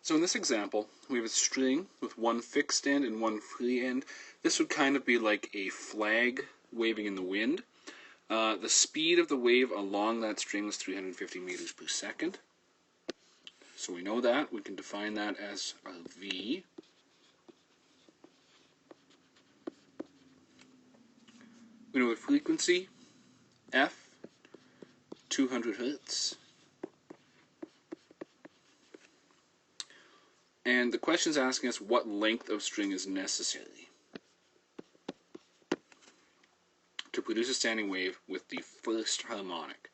So in this example, we have a string with one fixed end and one free end. This would kind of be like a flag waving in the wind. The speed of the wave along that string is 350 meters per second. So we know that. We can define that as our v. We know the frequency, f, 200 hertz. And the question is asking us what length of string is necessary to produce a standing wave with the first harmonic.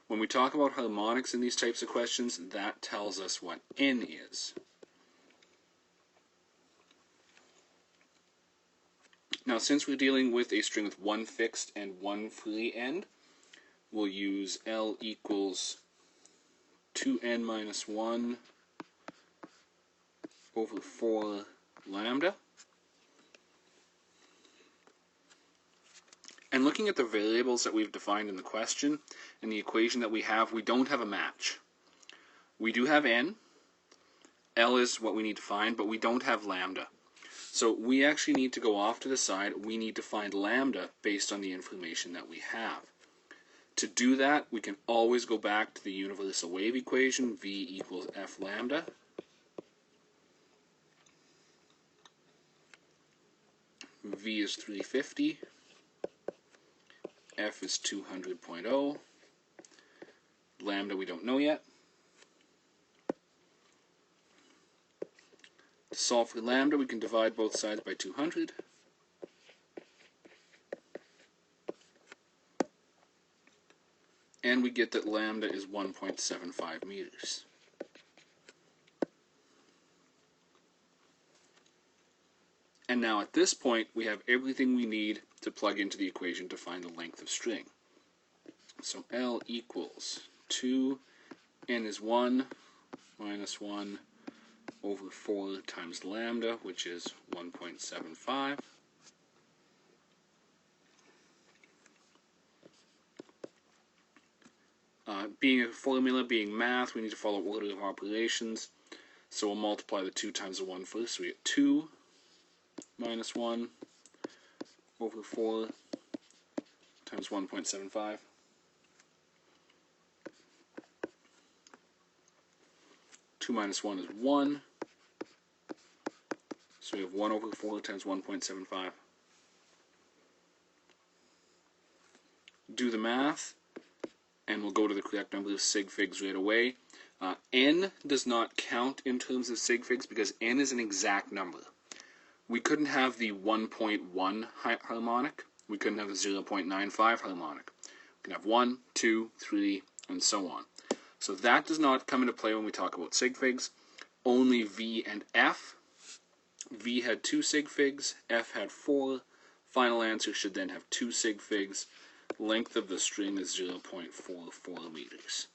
When we talk about harmonics in these types of questions, that tells us what n is. Now, since we're dealing with a string with one fixed and one free end, we'll use L equals 2n minus 1 over 4 lambda. And looking at the variables that we've defined in the question and the equation that we don't have a match. We do have n, L is what we need to find, but we don't have lambda. So we actually need to go off to the side. We need to find lambda based on the information that we have. To do that, we can always go back to the universal wave equation, v equals f lambda. V is 350, F is 200.0, lambda we don't know yet. To solve for lambda, we can divide both sides by 200. And we get that lambda is 1.75 meters. And now at this point, we have everything we need to plug into the equation to find the length of string. So L equals 2, n is 1, minus 1 over 4 times lambda, which is 1.75. Being a formula, being math, we need to follow order of operations. So we'll multiply the 2 times the 1 first, so we get 2 minus 1 over 4 times 1.75. Two minus 1 is 1. So we have 1 over 4 times 1.75. Do the math, and we'll go to the correct number of sig figs right away. N does not count in terms of sig figs because n is an exact number. We couldn't have the 1.1 harmonic. We couldn't have the 0.95 harmonic. We can have 1, 2, 3, and so on. So that does not come into play when we talk about sig figs. Only V and F. V had 2 sig figs, F had 4. Final answer should then have 2 sig figs. Length of the string is 0.44 meters.